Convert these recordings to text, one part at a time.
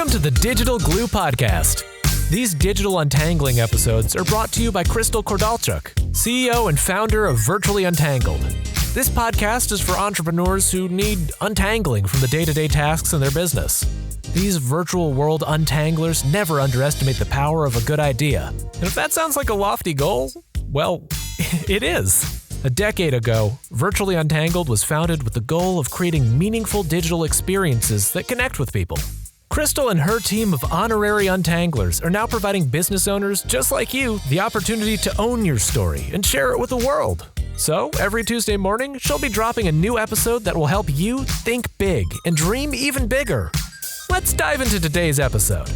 Welcome to the Digital Glue Podcast. These digital untangling episodes are brought to you by Crystal Kordalchuk, CEO and founder of Virtually Untangled. This podcast is for entrepreneurs who need untangling from the day-to-day tasks in their business. These virtual world untanglers never underestimate the power of a good idea. And if that sounds like a lofty goal, well, it is. A decade ago, Virtually Untangled was founded with the goal of creating meaningful digital experiences that connect with people. Crystal and her team of honorary untanglers are now providing business owners just like you the opportunity to own your story and share it with the world. So, every Tuesday morning, she'll be dropping a new episode that will help you think big and dream even bigger. Let's dive into today's episode.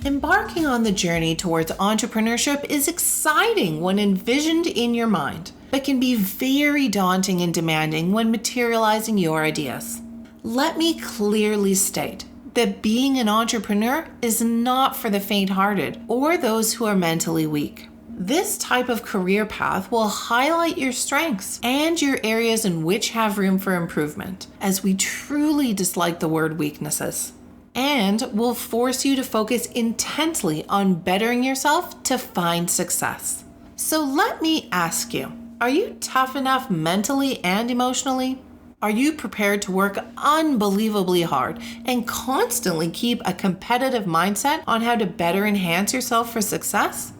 Embarking on the journey towards entrepreneurship is exciting when envisioned in your mind, but can be very daunting and demanding when materializing your ideas. Let me clearly state that being an entrepreneur is not for the faint-hearted or those who are mentally weak. This type of career path will highlight your strengths and your areas in which have room for improvement, as we truly dislike the word weaknesses, and will force you to focus intently on bettering yourself to find success. So let me ask you, are you tough enough mentally and emotionally? Are you prepared to work unbelievably hard and constantly keep a competitive mindset on how to better enhance yourself for success?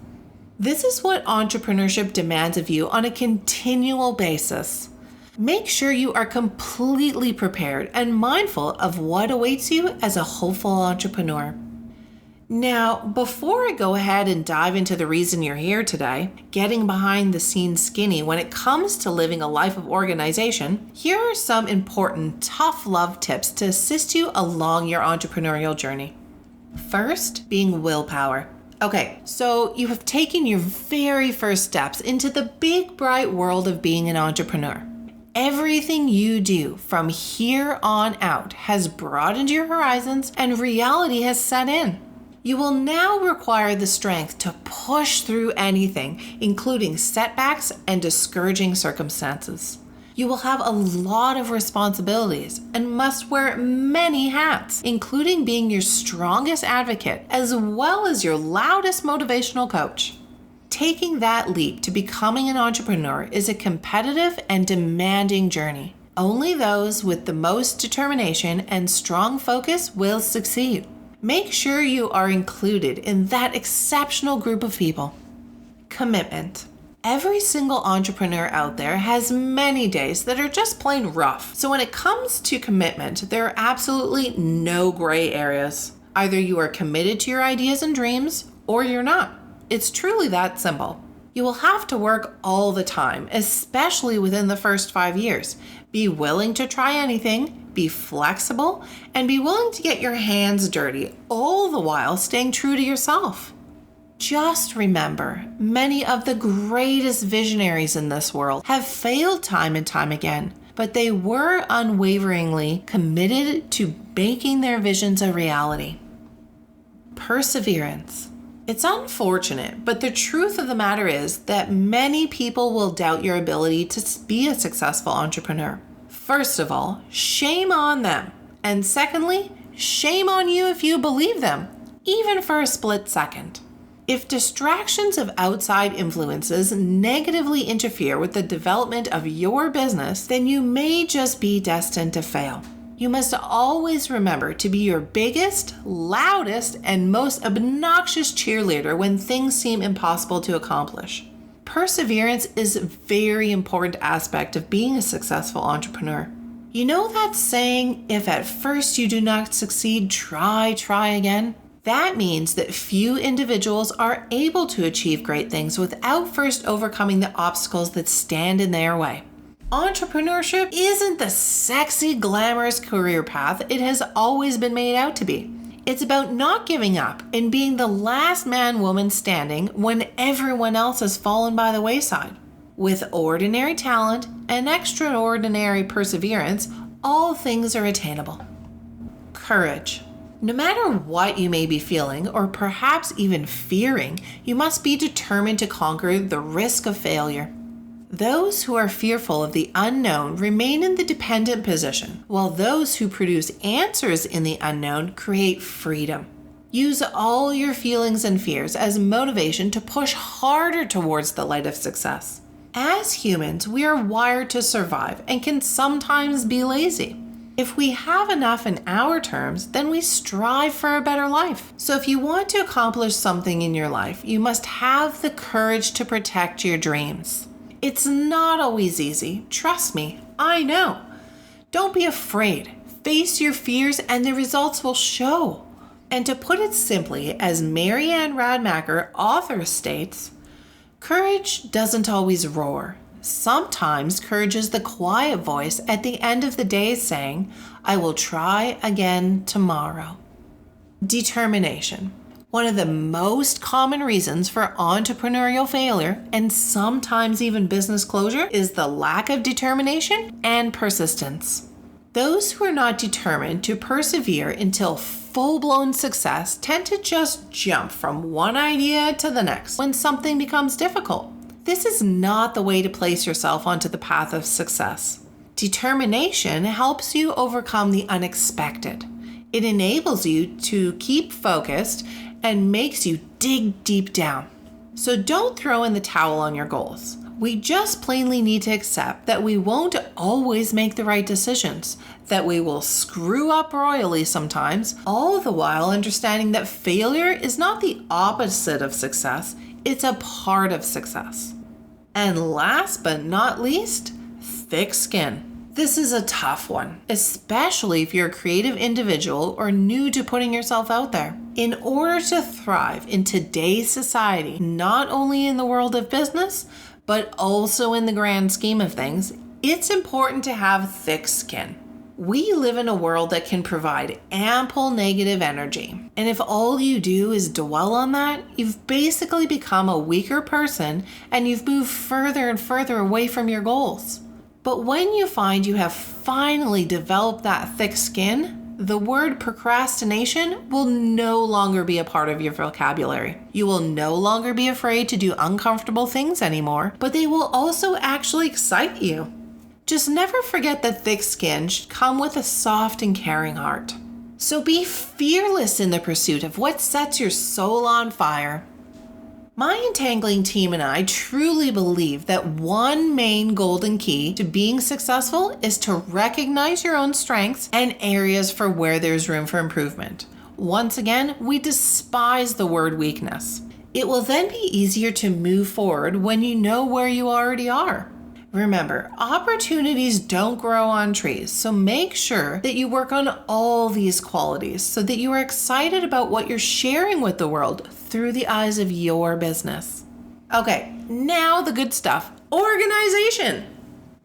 This is what entrepreneurship demands of you on a continual basis. Make sure you are completely prepared and mindful of what awaits you as a hopeful entrepreneur. Now, before I go ahead and dive into the reason you're here today, getting behind the scenes skinny when it comes to living a life of organization, here are some important tough love tips to assist you along your entrepreneurial journey. First, being willpower. Okay, so you have taken your very first steps into the big, bright world of being an entrepreneur. Everything you do from here on out has broadened your horizons and reality has set in. You will now require the strength to push through anything, including setbacks and discouraging circumstances. You will have a lot of responsibilities and must wear many hats, including being your strongest advocate as well as your loudest motivational coach. Taking that leap to becoming an entrepreneur is a competitive and demanding journey. Only those with the most determination and strong focus will succeed. Make sure you are included in that exceptional group of people. Commitment. Every single entrepreneur out there has many days that are just plain rough. So when it comes to commitment, there are absolutely no gray areas. Either you are committed to your ideas and dreams, or you're not. It's truly that simple. You will have to work all the time, especially within the first 5 years. Be willing to try anything, be flexible, and be willing to get your hands dirty, all the while staying true to yourself. Just remember, many of the greatest visionaries in this world have failed time and time again, but they were unwaveringly committed to making their visions a reality. Perseverance. It's unfortunate, but the truth of the matter is that many people will doubt your ability to be a successful entrepreneur. First of all, shame on them. And secondly, shame on you if you believe them, even for a split second. If distractions of outside influences negatively interfere with the development of your business, then you may just be destined to fail. You must always remember to be your biggest, loudest, and most obnoxious cheerleader when things seem impossible to accomplish. Perseverance is a very important aspect of being a successful entrepreneur. You know that saying, if at first you do not succeed, try again? That means that few individuals are able to achieve great things without first overcoming the obstacles that stand in their way. Entrepreneurship isn't the sexy, glamorous career path it has always been made out to be. It's about not giving up and being the last man, woman standing when everyone else has fallen by the wayside. With ordinary talent and extraordinary perseverance, all things are attainable. Courage. No matter what you may be feeling, or perhaps even fearing, you must be determined to conquer the risk of failure. Those who are fearful of the unknown remain in the dependent position, while those who produce answers in the unknown create freedom. Use all your feelings and fears as motivation to push harder towards the light of success. As humans, we are wired to survive and can sometimes be lazy. If we have enough in our terms, then we strive for a better life. So if you want to accomplish something in your life, you must have the courage to protect your dreams. It's not always easy. Trust me, I know. Don't be afraid. Face your fears and the results will show. And to put it simply, as Mary Ann Radmacher, author, states, courage doesn't always roar. Sometimes courage is the quiet voice at the end of the day saying, I will try again tomorrow. Determination. One of the most common reasons for entrepreneurial failure, and sometimes even business closure, is the lack of determination and persistence. Those who are not determined to persevere until full-blown success tend to just jump from one idea to the next when something becomes difficult. This is not the way to place yourself onto the path of success. Determination helps you overcome the unexpected. It enables you to keep focused and makes you dig deep down. So don't throw in the towel on your goals. We just plainly need to accept that we won't always make the right decisions, that we will screw up royally sometimes, all the while understanding that failure is not the opposite of success, it's a part of success. And last but not least, thick skin. This is a tough one, especially if you're a creative individual or new to putting yourself out there. In order to thrive in today's society, not only in the world of business, but also in the grand scheme of things, it's important to have thick skin. We live in a world that can provide ample negative energy. And if all you do is dwell on that, you've basically become a weaker person and you've moved further and further away from your goals. But when you find you have finally developed that thick skin, the word procrastination will no longer be a part of your vocabulary. You will no longer be afraid to do uncomfortable things anymore, but they will also actually excite you. Just never forget that thick skin should come with a soft and caring heart. So be fearless in the pursuit of what sets your soul on fire. My entangling team and I truly believe that one main golden key to being successful is to recognize your own strengths and areas for where there's room for improvement. Once again, we despise the word weakness. It will then be easier to move forward when you know where you already are. Remember, opportunities don't grow on trees, so make sure that you work on all these qualities so that you are excited about what you're sharing with the world through the eyes of your business. Okay, now the good stuff. Organization.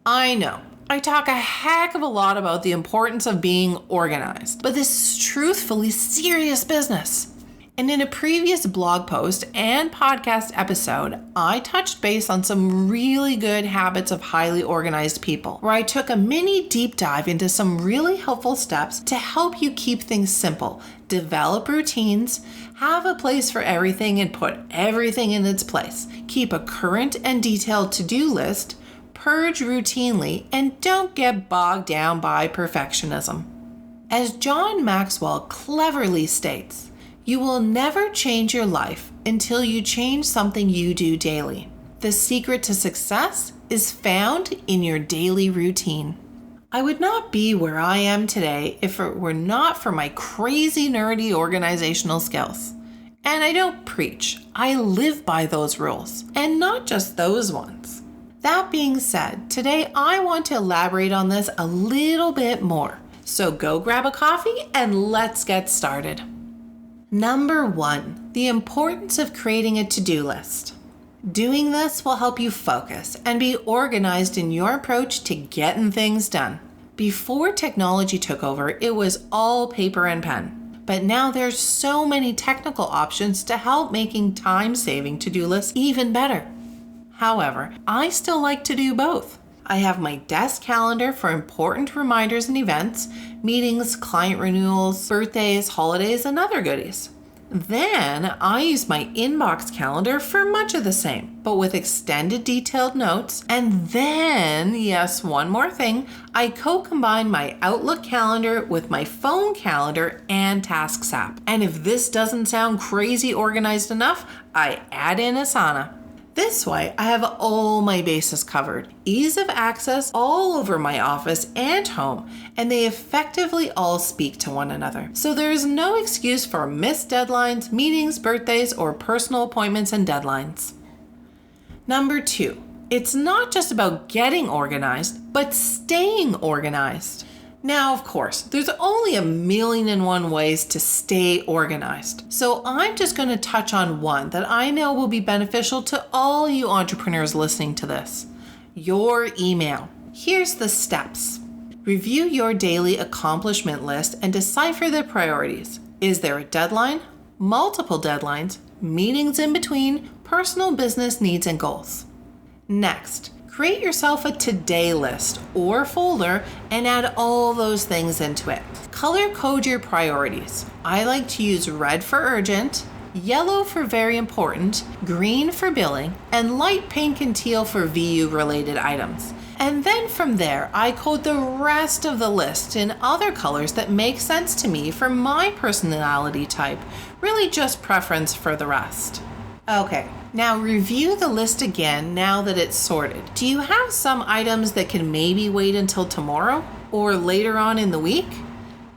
I know, I talk a heck of a lot about the importance of being organized, but this is truthfully serious business. And in a previous blog post and podcast episode, I touched base on some really good habits of highly organized people, where I took a mini deep dive into some really helpful steps to help you keep things simple, develop routines, have a place for everything and put everything in its place, keep a current and detailed to-do list, purge routinely, and don't get bogged down by perfectionism. As John Maxwell cleverly states, you will never change your life until you change something you do daily. The secret to success is found in your daily routine. I would not be where I am today if it were not for my crazy nerdy organizational skills. And I don't preach, I live by those rules, and not just those ones. That being said, today I want to elaborate on this a little bit more. So go grab a coffee and let's get started. Number 1, the importance of creating a to-do list. Doing this will help you focus and be organized in your approach to getting things done. Before technology took over, it was all paper and pen. But now there's so many technical options to help making time-saving to-do lists even better. However, I still like to do both. I have my desk calendar for important reminders and events, meetings, client renewals, birthdays, holidays, and other goodies. Then I use my inbox calendar for much of the same, but with extended detailed notes. And then, yes, one more thing, I co-combine my Outlook calendar with my phone calendar and Tasks app. And if this doesn't sound crazy organized enough, I add in Asana. This way, I have all my bases covered, ease of access all over my office and home, and they effectively all speak to one another. So there is no excuse for missed deadlines, meetings, birthdays, or personal appointments and deadlines. Number 2, it's not just about getting organized, but staying organized. Now, of course, there's only 1,000,001 ways to stay organized. So I'm just going to touch on one that I know will be beneficial to all you entrepreneurs listening to this. Your email. Here's the steps. Review your daily accomplishment list and decipher the priorities. Is there a deadline? Multiple deadlines? Meetings in between? Personal business needs and goals. Next, create yourself a today list or folder and add all those things into it. Color code your priorities. I like to use red for urgent, yellow for very important, green for billing, and light pink and teal for VU related items. And then from there, I code the rest of the list in other colors that make sense to me for my personality type, really just preference for the rest. Okay, now review the list again now that it's sorted. Do you have some items that can maybe wait until tomorrow or later on in the week?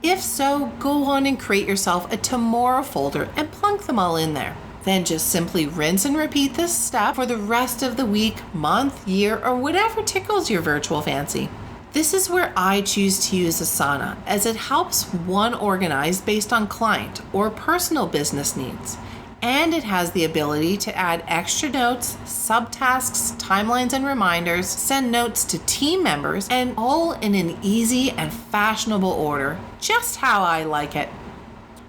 If so, go on and create yourself a tomorrow folder and plunk them all in there. Then just simply rinse and repeat this step for the rest of the week, month, year, or whatever tickles your virtual fancy. This is where I choose to use Asana, as it helps one organize based on client or personal business needs. And it has the ability to add extra notes, subtasks, timelines, and reminders, send notes to team members, and all in an easy and fashionable order, just how I like it.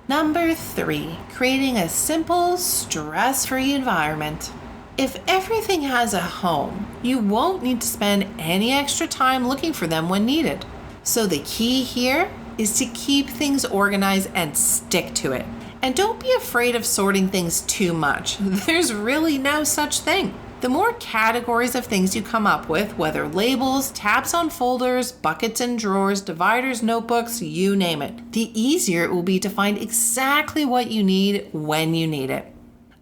Number 3, creating a simple, stress-free environment. If everything has a home, you won't need to spend any extra time looking for them when needed. So the key here is to keep things organized and stick to it. And don't be afraid of sorting things too much. There's really no such thing. The more categories of things you come up with, whether labels, tabs on folders, buckets and drawers, dividers, notebooks, you name it, the easier it will be to find exactly what you need when you need it.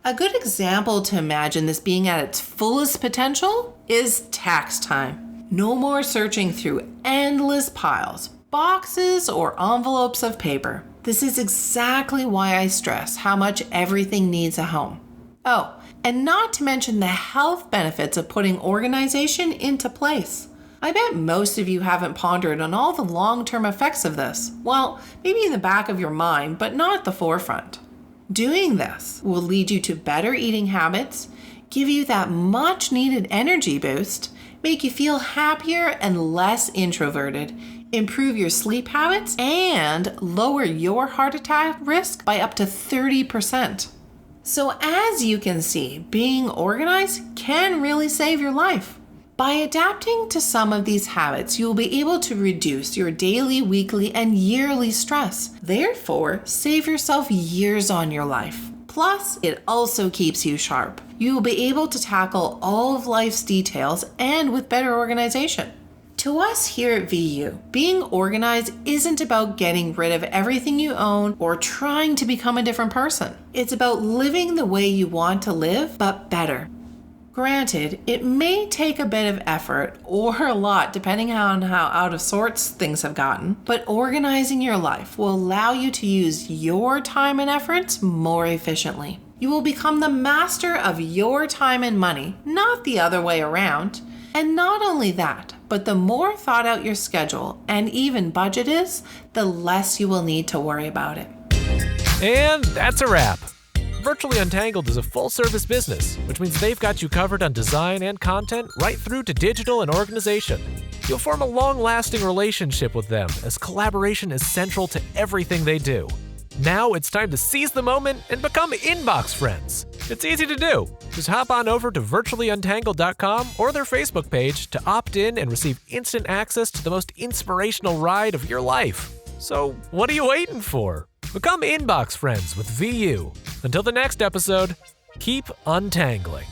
A good example to imagine this being at its fullest potential is tax time. No more searching through endless piles, boxes, or envelopes of paper. This is exactly why I stress how much everything needs a home. Oh, and not to mention the health benefits of putting organization into place. I bet most of you haven't pondered on all the long-term effects of this. Well, maybe in the back of your mind, but not at the forefront. Doing this will lead you to better eating habits, give you that much-needed energy boost, make you feel happier and less introverted, improve your sleep habits, and lower your heart attack risk by up to 30%. So as you can see, being organized can really save your life. By adapting to some of these habits, you will be able to reduce your daily, weekly, and yearly stress. Therefore, save yourself years on your life. Plus, it also keeps you sharp. You will be able to tackle all of life's details and with better organization. To us here at VU, being organized isn't about getting rid of everything you own or trying to become a different person. It's about living the way you want to live, but better. Granted, it may take a bit of effort or a lot depending on how out of sorts things have gotten, but organizing your life will allow you to use your time and efforts more efficiently. You will become the master of your time and money, not the other way around. And not only that, but the more thought out your schedule and even budget is, the less you will need to worry about it. And that's a wrap. Virtually Untangled is a full-service business, which means they've got you covered on design and content right through to digital and organization. You'll form a long-lasting relationship with them, as collaboration is central to everything they do. Now it's time to seize the moment and become inbox friends. It's easy to do. Just hop on over to virtuallyuntangled.com or their Facebook page to opt in and receive instant access to the most inspirational ride of your life. So what are you waiting for? Become inbox friends with VU. Until the next episode, keep untangling.